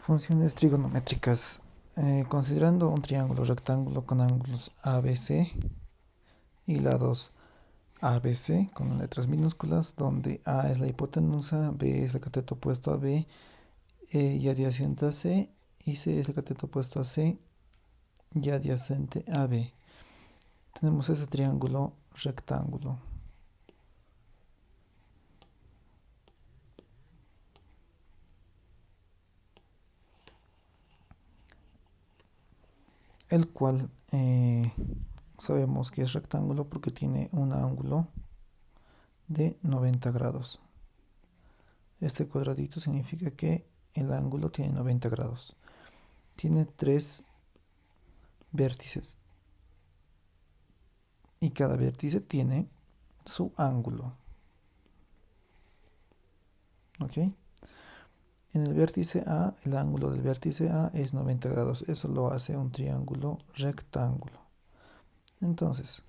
Funciones trigonométricas. Considerando un triángulo rectángulo con ángulos ABC y lados ABC con letras minúsculas, donde A es la hipotenusa, B es el cateto opuesto a B y adyacente a C, y C es el cateto opuesto a C y adyacente a B. Tenemos ese triángulo rectángulo. El cual sabemos que es rectángulo porque tiene un ángulo de 90 grados. Este cuadradito significa que el ángulo tiene 90 grados. Tiene 3 vértices y cada vértice tiene su ángulo. ¿Ok? En el vértice A, el ángulo del vértice A es 90 grados. Eso lo hace un triángulo rectángulo. Entonces,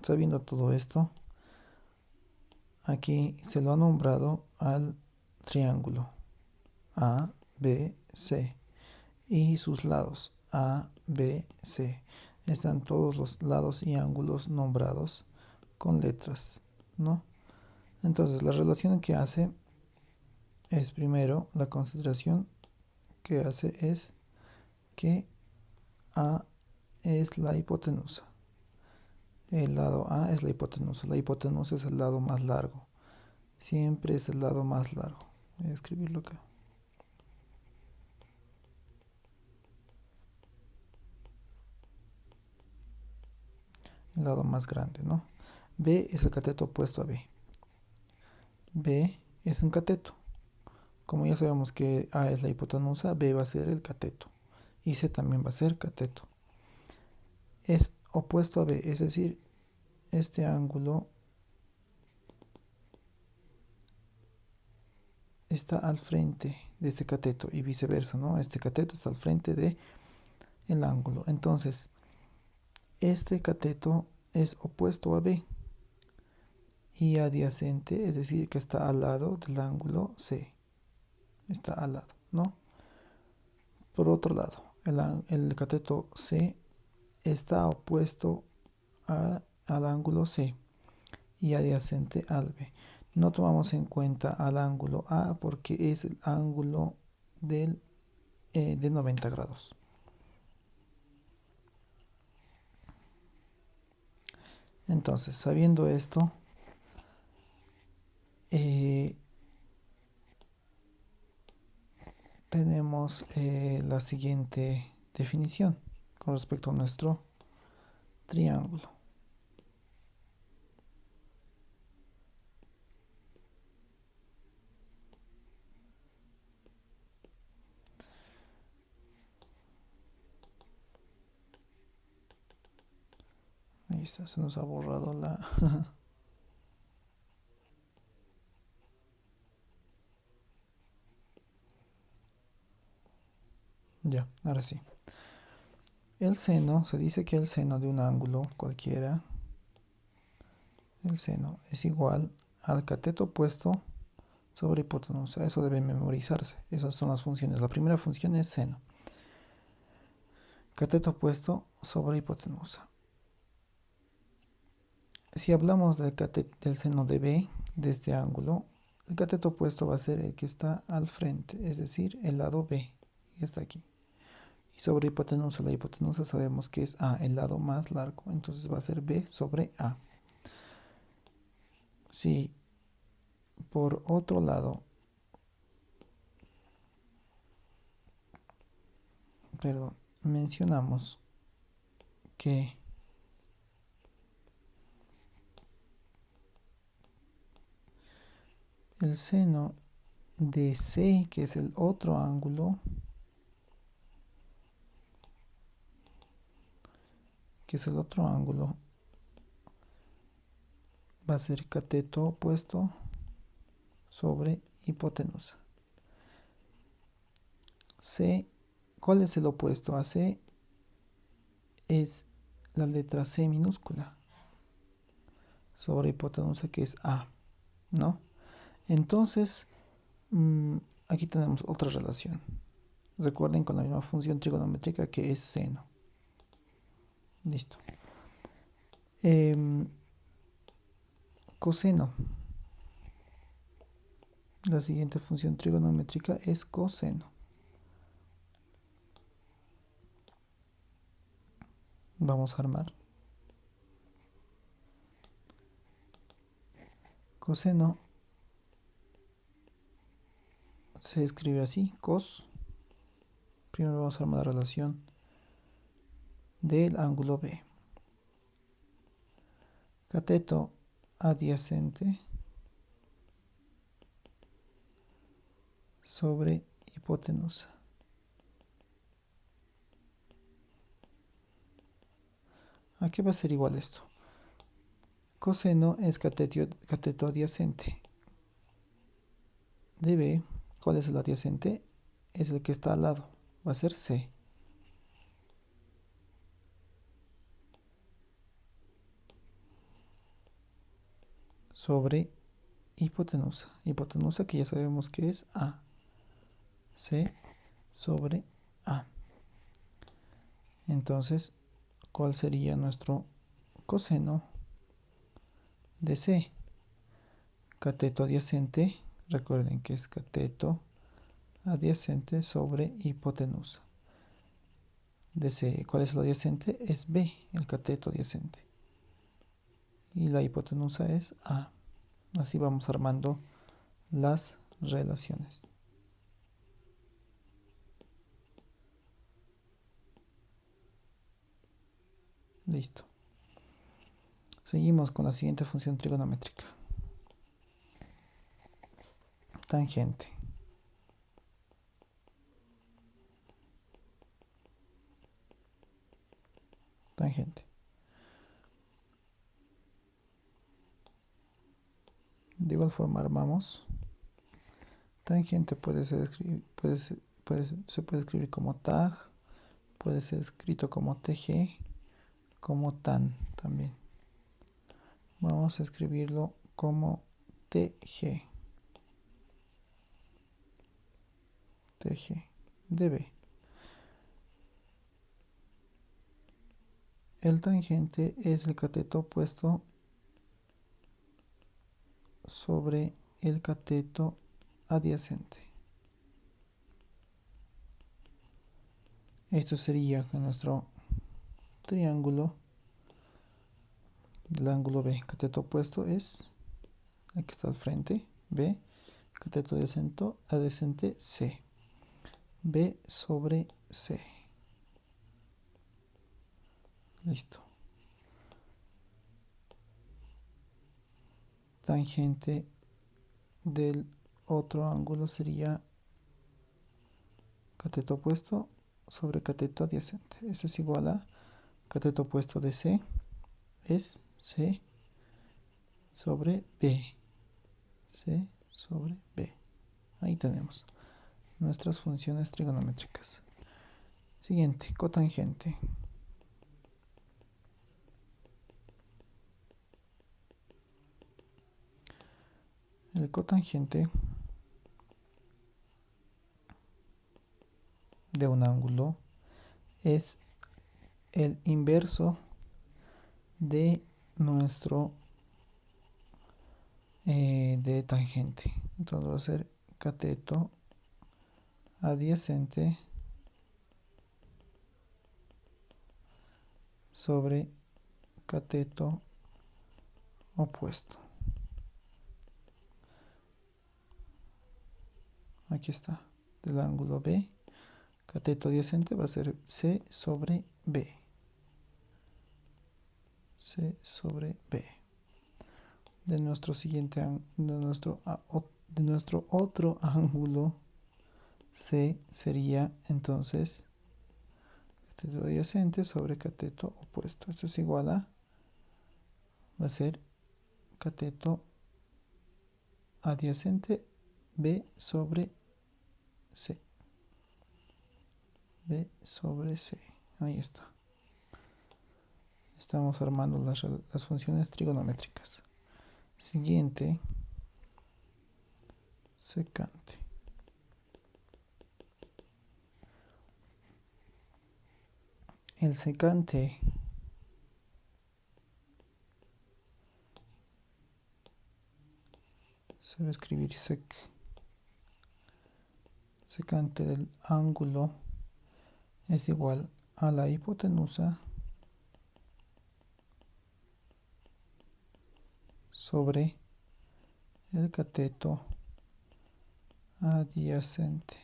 sabiendo todo esto, aquí se lo ha nombrado al triángulo A, B, C y sus lados A, B, C. Están todos los lados y ángulos nombrados con letras, ¿no? Entonces, la relación que hace es primero, la consideración que hace es que A es la hipotenusa. El lado A es la hipotenusa. La hipotenusa es el lado más largo. Siempre es el lado más largo. Voy a escribirlo acá. El lado más grande, ¿no? B es el cateto opuesto a B. B es un cateto. Como ya sabemos que A es la hipotenusa, B va a ser el cateto. Y C también va a ser cateto. Es opuesto a B, es decir, este ángulo está al frente de este cateto y viceversa, ¿no? Este cateto está al frente de el ángulo. Entonces, este cateto es opuesto a B y adyacente, es decir, que está al lado del ángulo C. Está al lado, ¿no? Por otro lado, el cateto C está opuesto al ángulo C y adyacente al B. No tomamos en cuenta al ángulo A porque es el ángulo de 90 grados. Entonces, sabiendo esto, tenemos la siguiente definición con respecto a nuestro triángulo. Ahí está, se nos ha borrado la... Ya, ahora sí. El seno, se dice que el seno de un ángulo cualquiera, el seno es igual al cateto opuesto sobre hipotenusa. Eso debe memorizarse. Esas son las funciones. La primera función es seno. Cateto opuesto sobre hipotenusa. Si hablamos del seno de B, de este ángulo, el cateto opuesto va a ser el que está al frente, es decir, el lado B, y está aquí. Y sobre hipotenusa, la hipotenusa sabemos que es A, el lado más largo, entonces va a ser B sobre A. Si por otro lado, perdón, mencionamos que el seno de C, que es el otro ángulo, va a ser cateto opuesto sobre hipotenusa. C, ¿cuál es el opuesto a C? Es la letra C minúscula sobre hipotenusa, que es A, ¿no? Entonces, aquí tenemos otra relación. Recuerden con la misma función trigonométrica que es seno. Listo. Coseno. La siguiente función trigonométrica es coseno. Vamos a armar. Coseno se escribe así, cos. Primero vamos a armar la relación del ángulo B. Cateto adyacente sobre hipotenusa. ¿A qué va a ser igual esto? Coseno es cateto adyacente de B. ¿Cuál es el adyacente? Es el que está al lado. Va a ser C. Sobre hipotenusa. Hipotenusa que ya sabemos que es A. C sobre A. Entonces, ¿cuál sería nuestro coseno de C? Cateto adyacente. Recuerden que es cateto adyacente sobre hipotenusa. De C, ¿cuál es el adyacente? Es B, el cateto adyacente. Y la hipotenusa es A. Así vamos armando las relaciones. Listo. Seguimos con la siguiente función trigonométrica. Tangente. Tangente. De igual forma armamos. Tangente se puede escribir como tag, puede ser escrito como tg, como tan también. Vamos a escribirlo como tg. Tg de B. El tangente es el cateto opuesto sobre el cateto adyacente. Esto sería que nuestro triángulo del ángulo B, cateto opuesto es el que está al frente, B, cateto adyacente C, B sobre C. Listo. Tangente del otro ángulo sería cateto opuesto sobre cateto adyacente. Esto es igual a cateto opuesto de C es C sobre B. C sobre B. Ahí tenemos nuestras funciones trigonométricas. Siguiente, cotangente. El cotangente de un ángulo es el inverso de nuestro de tangente. Entonces va a ser cateto adyacente sobre cateto opuesto. Aquí está, del ángulo B, cateto adyacente va a ser C sobre B. C sobre B. De nuestro siguiente de nuestro otro ángulo C sería entonces cateto adyacente sobre cateto opuesto. Esto es igual a, va a ser cateto adyacente B sobre C. B sobre C. Ahí está. Estamos armando las funciones trigonométricas. Siguiente, secante. el secante se va a escribir secante del ángulo es igual a la hipotenusa sobre el cateto adyacente.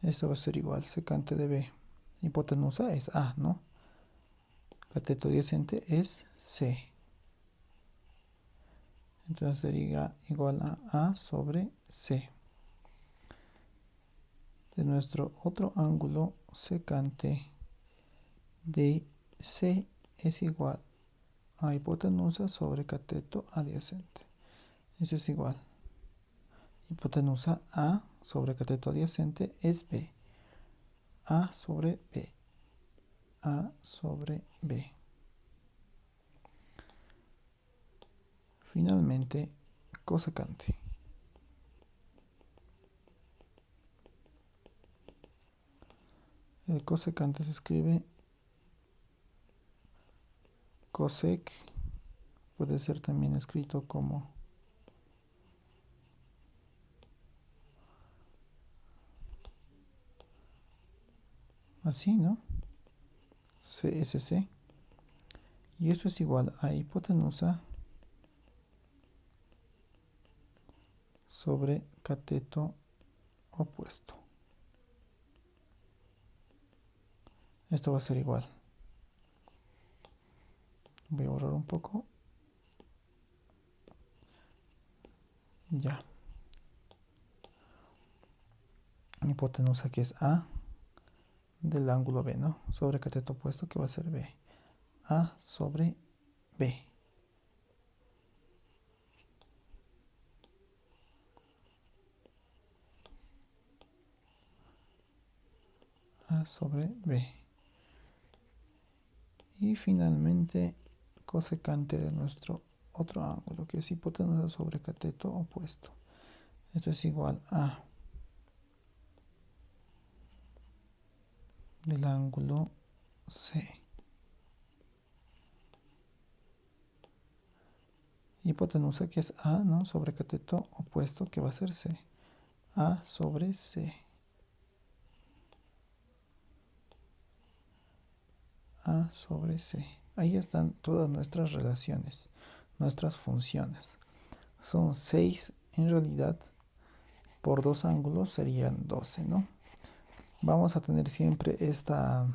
Esto va a ser igual secante de B. Hipotenusa es A, ¿no? Cateto adyacente es C. Entonces sería igual a A sobre C. De nuestro otro ángulo secante de C es igual a hipotenusa sobre cateto adyacente. Eso es igual. Hipotenusa A sobre cateto adyacente es B. A sobre B. A sobre B. Finalmente, cosecante. El cosecante se escribe cosec. Puede ser también escrito como así, ¿no? CSC. Y eso es igual a hipotenusa sobre cateto opuesto. Esto va a ser igual. Voy a borrar un poco. Ya. Hipotenusa que es A del ángulo B, ¿no? Sobre cateto opuesto que va a ser B. A sobre B. A sobre B. Y finalmente cosecante de nuestro otro ángulo que es hipotenusa sobre cateto opuesto. Esto es igual a del ángulo C. Hipotenusa que es A, ¿no? Sobre cateto opuesto que va a ser C. A sobre C. A sobre C. Ahí están todas nuestras relaciones, nuestras funciones. Son 6 en realidad. Por dos ángulos serían 12, ¿no? Vamos a tener siempre estas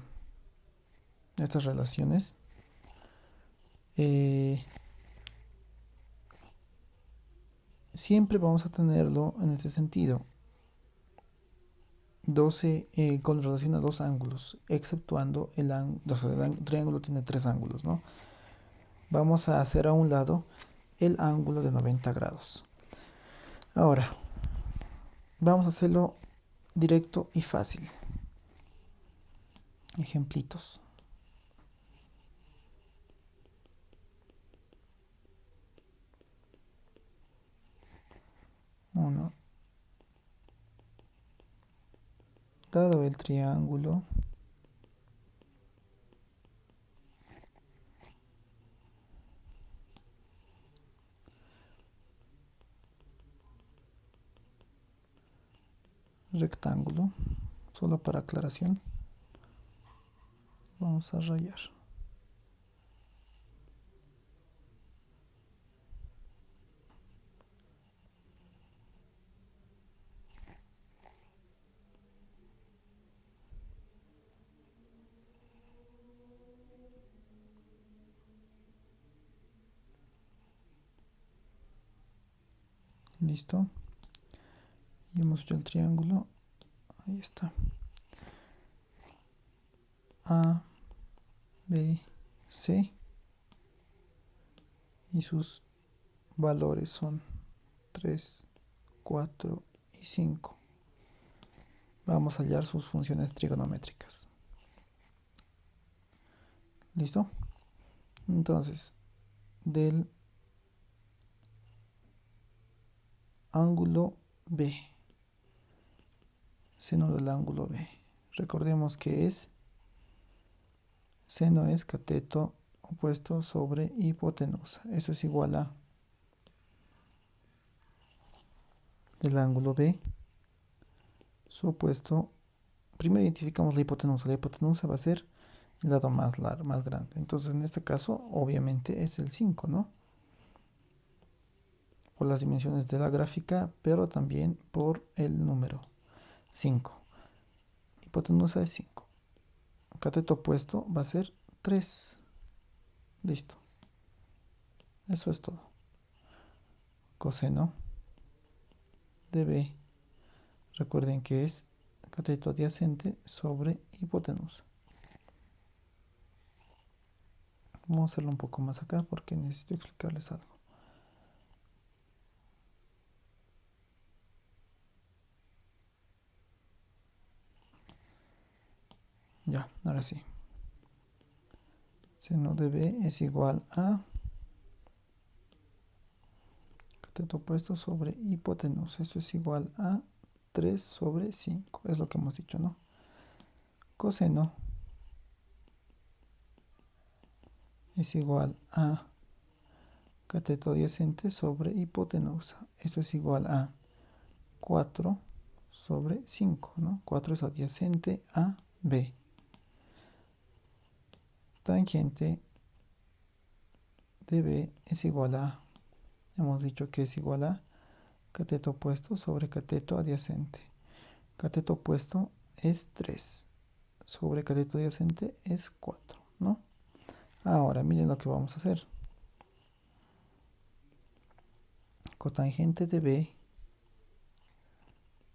relaciones. Siempre vamos a tenerlo en este sentido. 12 con relación a dos ángulos, exceptuando el triángulo tiene tres ángulos, ¿no? Vamos a hacer a un lado el ángulo de 90 grados. Ahora, vamos a hacerlo directo y fácil. Ejemplitos. Uno. Dado el triángulo rectángulo, solo para aclaración, vamos a rayar. Listo. Y hemos hecho el triángulo. Ahí está. A, B, C. Y sus valores son 3, 4 y 5. Vamos a hallar sus funciones trigonométricas. ¿Listo? Entonces, del ángulo B, seno del ángulo B, Recordemos que seno es cateto opuesto sobre hipotenusa. Eso es igual a el ángulo B, su opuesto. Primero identificamos la hipotenusa. La hipotenusa va a ser el lado más grande. Entonces, en este caso, obviamente es el 5, ¿no? Por las dimensiones de la gráfica, pero también por el número 5. Hipotenusa es 5. Cateto opuesto va a ser 3. Listo. Eso es todo. Coseno de B. Recuerden que es cateto adyacente sobre hipotenusa. Vamos a hacerlo un poco más acá porque necesito explicarles algo. Ya, ahora sí. Seno de B es igual a cateto opuesto sobre hipotenusa. Esto es igual a 3 sobre 5. Es lo que hemos dicho, ¿no? Coseno es igual a cateto adyacente sobre hipotenusa. Esto es igual a 4 sobre 5, ¿no? 4 es adyacente a B. Tangente de B es igual a, hemos dicho que es igual a cateto opuesto sobre cateto adyacente. Cateto opuesto es 3 sobre cateto adyacente es 4, ¿no? Ahora miren lo que vamos a hacer. Cotangente de B,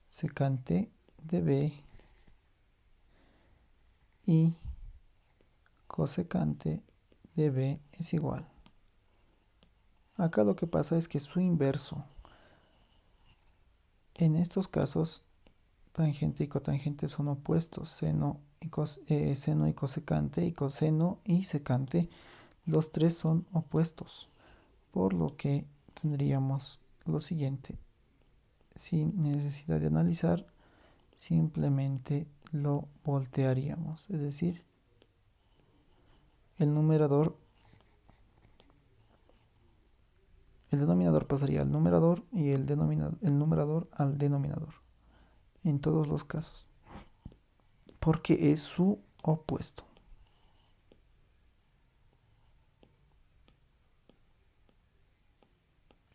secante de B y cosecante de B es igual. Acá lo que pasa es que su inverso. En estos casos, tangente y cotangente son opuestos. Seno y cosecante y coseno y secante, los tres son opuestos. Por lo que tendríamos lo siguiente. Sin necesidad de analizar, simplemente lo voltearíamos. Es decir, el denominador pasaría al numerador y el numerador al denominador. En todos los casos. Porque es su opuesto.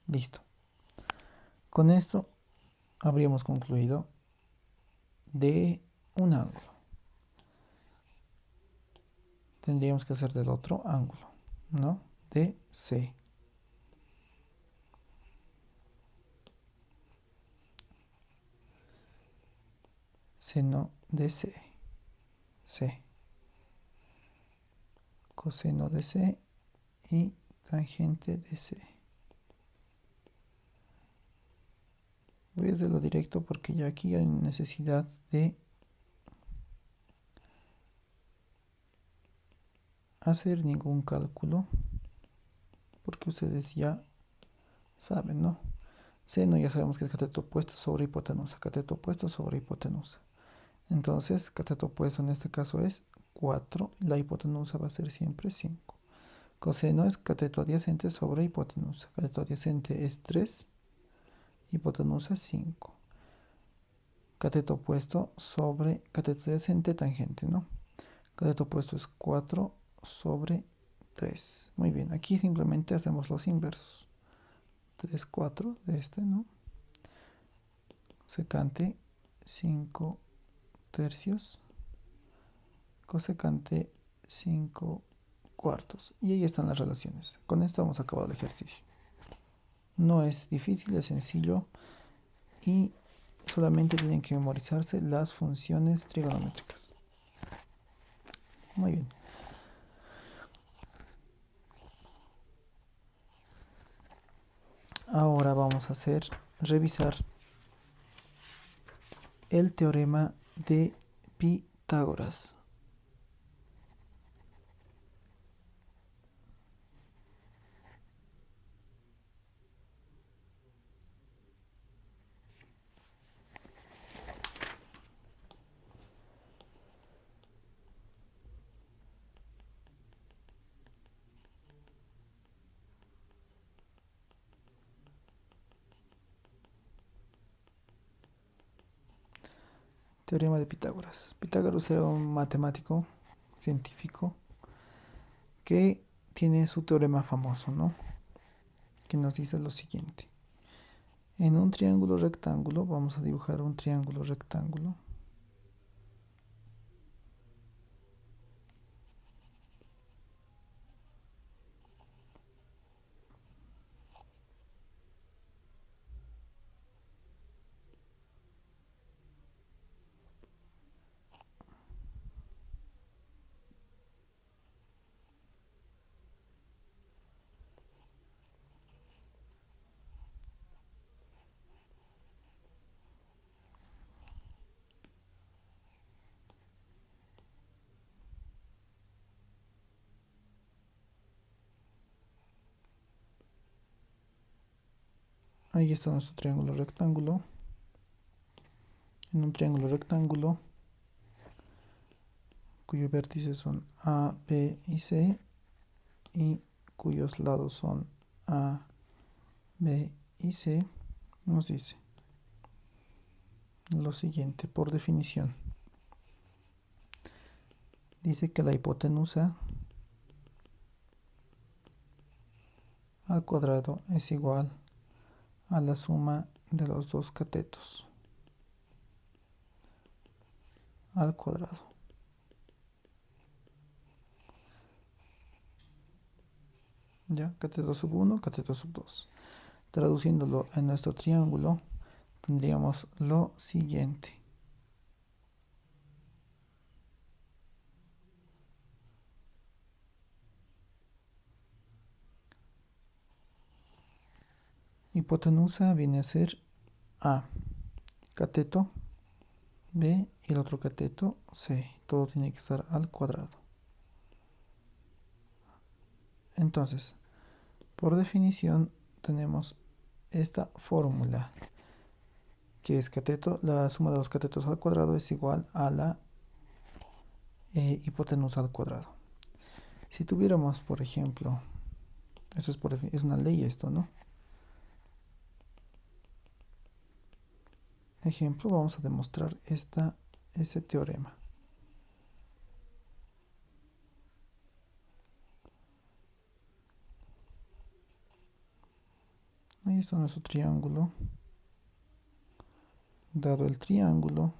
Listo. Con esto habríamos concluido de un ángulo. Tendríamos que hacer del otro ángulo, ¿no? De C. Seno de C. C. Coseno de C y tangente de C. Voy a hacerlo directo porque ya aquí hay necesidad de hacer ningún cálculo porque ustedes ya saben, ¿no? Seno ya sabemos que es cateto opuesto sobre hipotenusa, cateto opuesto sobre hipotenusa. Entonces, cateto opuesto en este caso es 4, la hipotenusa va a ser siempre 5. Coseno es cateto adyacente sobre hipotenusa. Cateto adyacente es 3, hipotenusa 5. Cateto opuesto sobre cateto adyacente tangente, ¿no? Cateto opuesto es 4 sobre 3. Muy bien, aquí simplemente hacemos los inversos. 3, 4 de este, ¿no? Secante 5 tercios. Cosecante 5 cuartos. Y ahí están las relaciones. Con esto hemos acabado el ejercicio. No es difícil, es sencillo. Y solamente tienen que memorizarse las funciones trigonométricas. Muy bien. Ahora vamos a revisar el teorema de Pitágoras. Teorema de Pitágoras. Pitágoras era un matemático científico que tiene su teorema famoso, ¿no? Que nos dice lo siguiente. En un triángulo rectángulo, vamos a dibujar un triángulo rectángulo. Ahí está nuestro triángulo rectángulo. En un triángulo rectángulo cuyos vértices son A, B y C y cuyos lados son A, B y C, nos dice lo siguiente por definición. Dice que la hipotenusa al cuadrado es igual a la suma de los dos catetos al cuadrado. ¿Ya? Cateto sub 1, cateto sub 2. Traduciéndolo en nuestro triángulo, tendríamos lo siguiente. Hipotenusa viene a ser A, cateto B y el otro cateto C. Todo tiene que estar al cuadrado. Entonces, por definición, tenemos esta fórmula, que es cateto, la suma de los catetos al cuadrado es igual a la hipotenusa al cuadrado. Si tuviéramos, por ejemplo, esto es una ley esto, ¿no? Ejemplo, vamos a demostrar este teorema. Ahí está nuestro triángulo. Dado el triángulo,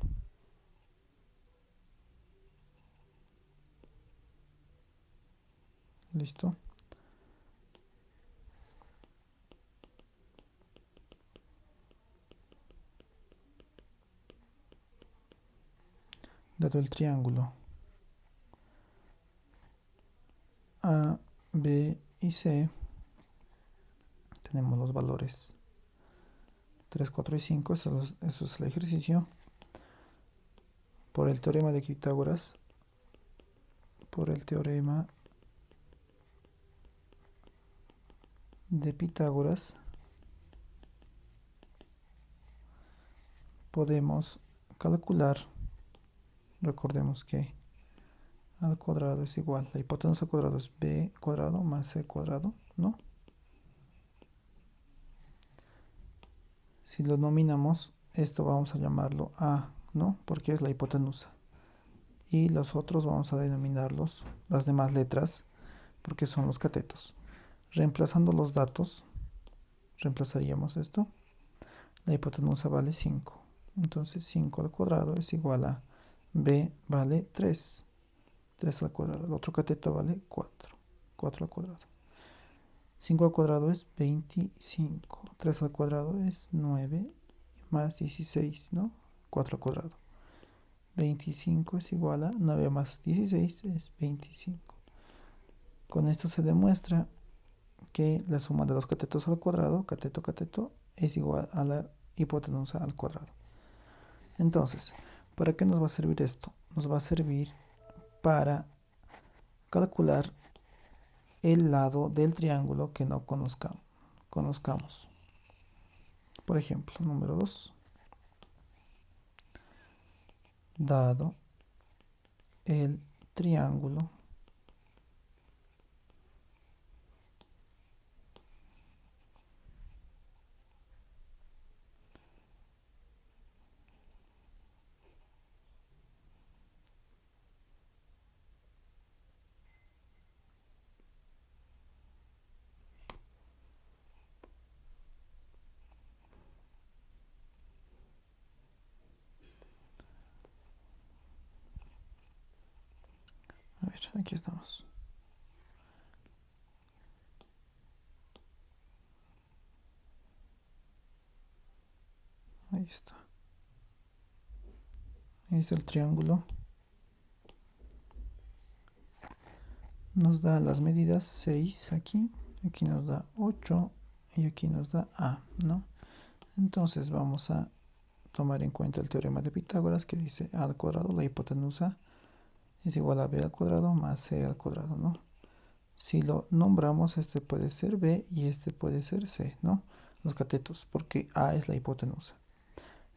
listo. Dado el triángulo A, B y C, tenemos los valores 3, 4 y 5, eso es el ejercicio. Por el teorema de Pitágoras, por el teorema de Pitágoras, podemos calcular, recordemos que al cuadrado es igual, la hipotenusa al cuadrado es b cuadrado más c cuadrado, ¿no? Si lo nominamos, esto vamos a llamarlo a, ¿no? Porque es la hipotenusa. Y los otros vamos a denominarlos, las demás letras, porque son los catetos. Reemplazando los datos, reemplazaríamos esto. La hipotenusa vale 5. Entonces 5 al cuadrado es igual a b vale 3. 3 al cuadrado. El otro cateto vale 4. 4 al cuadrado. 5 al cuadrado es 25. 3 al cuadrado es 9 más 16, ¿no? 4 al cuadrado. 25 es igual a 9 más 16 es 25. Con esto se demuestra que la suma de los catetos al cuadrado, cateto, cateto, es igual a la hipotenusa al cuadrado. Entonces, ¿para qué nos va a servir esto? Nos va a servir para calcular el lado del triángulo que no conozcamos. Por ejemplo, número 2. Dado el triángulo aquí estamos. Ahí está. Ahí está el triángulo. Nos da las medidas 6 aquí. Aquí nos da 8 y aquí nos da A, ¿no? Entonces vamos a tomar en cuenta el teorema de Pitágoras que dice A al cuadrado, la hipotenusa es igual a B al cuadrado más C al cuadrado, ¿no? Si lo nombramos, este puede ser B y este puede ser C, ¿no? Los catetos, porque A es la hipotenusa.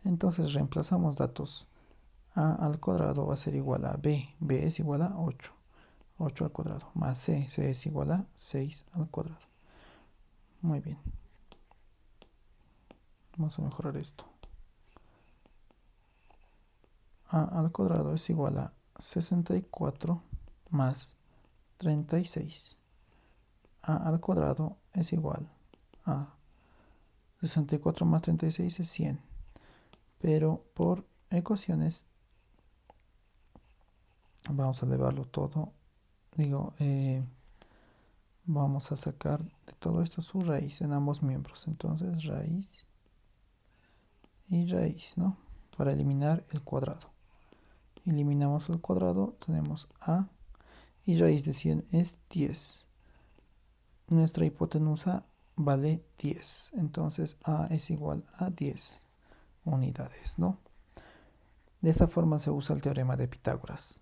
Entonces reemplazamos datos. A al cuadrado va a ser igual a B. B es igual a 8. 8 al cuadrado. Más C. C es igual a 6 al cuadrado. Muy bien. Vamos a mejorar esto. A al cuadrado es igual a 64 más 36. A al cuadrado es igual a 64 más 36 es 100. Pero por ecuaciones vamos a elevarlo todo. Vamos a sacar de todo esto su raíz en ambos miembros. Entonces raíz y raíz, ¿no? Para eliminar el cuadrado. Eliminamos el cuadrado, tenemos A y raíz de 100 es 10. Nuestra hipotenusa vale 10. Entonces A es igual a 10 unidades, ¿no? De esta forma se usa el teorema de Pitágoras.